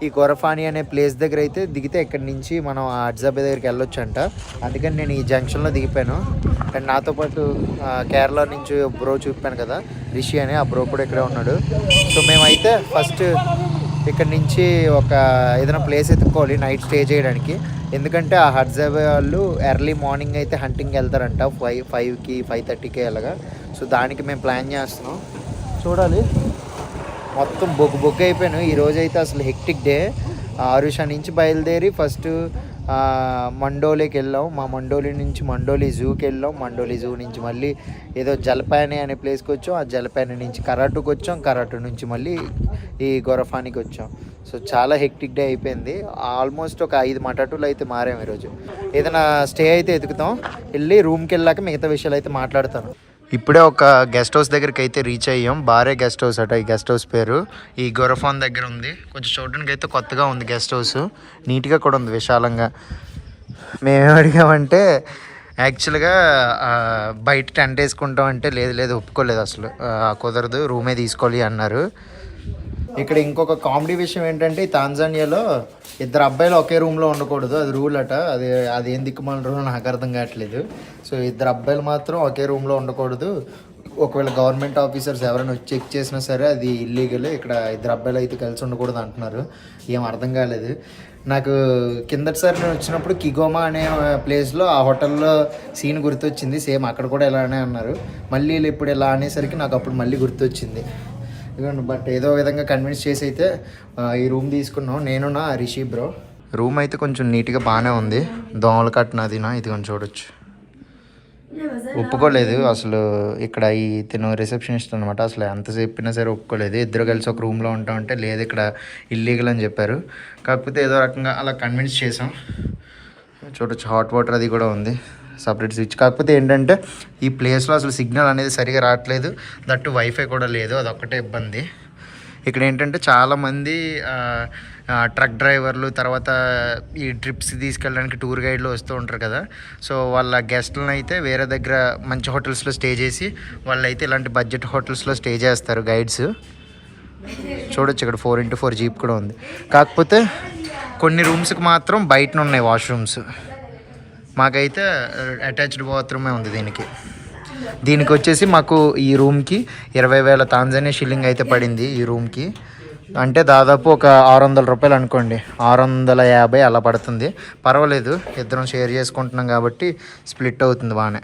ఈ గొరఫాని అనే ప్లేస్ దగ్గర అయితే దిగితే ఇక్కడి నుంచి మనం ఆ అడ్జాబే దగ్గరికి వెళ్ళొచ్చు అంట. అందుకని నేను ఈ జంక్షన్లో దిగిపోయాను. అండ్ నాతో పాటు కేరళ నుంచి బ్రో చూపాను కదా రిషి అని, ఆ బ్రో కూడా ఇక్కడే ఉన్నాడు. సో మేమైతే ఫస్ట్ ఇక్కడ నుంచి ఒక ఏదైనా ప్లేస్ ఎత్తుక్కోవాలి నైట్ స్టే చేయడానికి. ఎందుకంటే ఆ హడ్జాబే వాళ్ళు ఎర్లీ మార్నింగ్ అయితే హంటింగ్కి వెళ్తారంట 5కి 5:30కి అలాగా. సో దానికి మేము ప్లాన్ చేస్తున్నాం. చూడాలి, మొత్తం బొగ్గు అయిపోయాను ఈరోజు అయితే. అసలు హెక్టిక్ డే. ఆరుషా నుంచి బయలుదేరి ఫస్ట్ మండోలీకి వెళ్ళాం. మా మండోలి నుంచి మండోలి జూకి వెళ్ళాం. మండోలి జూ నుంచి మళ్ళీ ఏదో జలపాని అనే ప్లేస్కి వచ్చాం. ఆ జలపాని నుంచి కరాటుకి వచ్చాం. కరాటు నుంచి మళ్ళీ ఈ గొరఫానికి వచ్చాం. సో చాలా హెక్టిక్ డే అయిపోయింది. ఆల్మోస్ట్ ఒక 5 మటాటులు అయితే మారాము ఈరోజు. ఏదైనా స్టే అయితే ఎతుకుతాం. వెళ్ళి రూమ్కి వెళ్ళాక మిగతా విషయాలు అయితే మాట్లాడతాను. ఇప్పుడే ఒక గెస్ట్ హౌస్ దగ్గరికి అయితే రీచ్ అయ్యాం. బారే గెస్ట్ హౌస్ అట. ఈ గెస్ట్ హౌస్ పేరు ఈ గొరఫాన్ దగ్గర ఉంది. కొంచెం చూడడానికి అయితే కొత్తగా ఉంది గెస్ట్ హౌస్. నీట్గా కూడా ఉంది, విశాలంగా. మేమేం అడిగామంటే యాక్చువల్గా బయట టెంట్ వేసుకుంటాం అంటే లేదు ఒప్పుకోలేదు అసలు. కుదరదు, రూమే తీసుకోవాలి అన్నారు. ఇక్కడ ఇంకొక కామెడీ విషయం ఏంటంటే ఈ తాంజానియాలో 2 అబ్బాయిలు ఒకే రూమ్లో ఉండకూడదు, అది రూల్ అట. అది ఏం దిక్కుమాల రూల్ నాకు అర్థం కావట్లేదు. సో 2 అబ్బాయిలు మాత్రం ఒకే రూమ్లో ఉండకూడదు. ఒకవేళ గవర్నమెంట్ ఆఫీసర్స్ ఎవరైనా వచ్చి చెక్ చేసినా సరే అది ఇల్లీగల్. ఇక్కడ 2 అబ్బాయిలు అయితే కలిసి ఉండకూడదు అంటున్నారు. ఏం అర్థం కాలేదు నాకు. కిందటిసారి నేను వచ్చినప్పుడు కిగోమా అనే ప్లేస్లో ఆ హోటల్లో సీన్ గుర్తొచ్చింది. సేమ్ అక్కడ కూడా ఇలానే అన్నారు. మళ్ళీ ఇప్పుడు ఇలా అనేసరికి నాకు అప్పుడు మళ్ళీ గుర్తొచ్చింది. బట్ ఏదో విధంగా కన్విన్స్ చేసి అయితే ఈ రూమ్ తీసుకున్నాం, నేను నా రిషి బ్రో. రూమ్ అయితే కొంచెం నీట్గా బాగానే ఉంది. దోమలు కట్టినదినా ఇది కొంచెం చూడొచ్చు. ఒప్పుకోలేదు అసలు. ఇక్కడ ఈ తిను రిసెప్షనిస్ట్ అనమాట. అసలు ఎంత చెప్పినా సరే ఒప్పుకోలేదు. 2 కలిసి ఒక రూమ్లో ఉంటామంటే లేదు ఇక్కడ ఇల్లీగల్ అని చెప్పారు. కాకపోతే ఏదో రకంగా అలా కన్విన్స్ చేసాం. చూడొచ్చు హాట్ వాటర్ అది కూడా ఉంది, సపరేట్ స్విచ్. కాకపోతే ఏంటంటే ఈ ప్లేస్లో అసలు సిగ్నల్ అనేది సరిగా రావట్లేదు. దట్టు వైఫై కూడా లేదు, అదొక్కటే ఇబ్బంది. ఇక్కడ ఏంటంటే చాలామంది ట్రక్ డ్రైవర్లు, తర్వాత ఈ ట్రిప్స్ తీసుకెళ్ళడానికి టూర్ గైడ్లు వస్తూ ఉంటారు కదా. సో వాళ్ళ గెస్ట్లను అయితే వేరే దగ్గర మంచి హోటల్స్లో స్టే చేసి వాళ్ళైతే ఇలాంటి బడ్జెట్ హోటల్స్లో స్టే చేస్తారు గైడ్స్. చూడొచ్చు ఇక్కడ 4x4 జీప్ కూడా ఉంది. కాకపోతే కొన్ని రూమ్స్కి మాత్రం బయటనే ఉన్నాయి వాష్రూమ్స్. మాకైతే అటాచ్డ్ బాత్రూమే ఉంది దీనికి వచ్చేసి మాకు ఈ రూమ్కి 20,000 తాంజానియా షిల్లింగ్ అయితే పడింది ఈ రూమ్కి. అంటే దాదాపు ఒక 600 రూపాయలు అనుకోండి, 650 అలా పడుతుంది. పర్వాలేదు, ఇద్దరం షేర్ చేసుకుంటున్నాం కాబట్టి స్ప్లిట్ అవుతుంది బాగానే.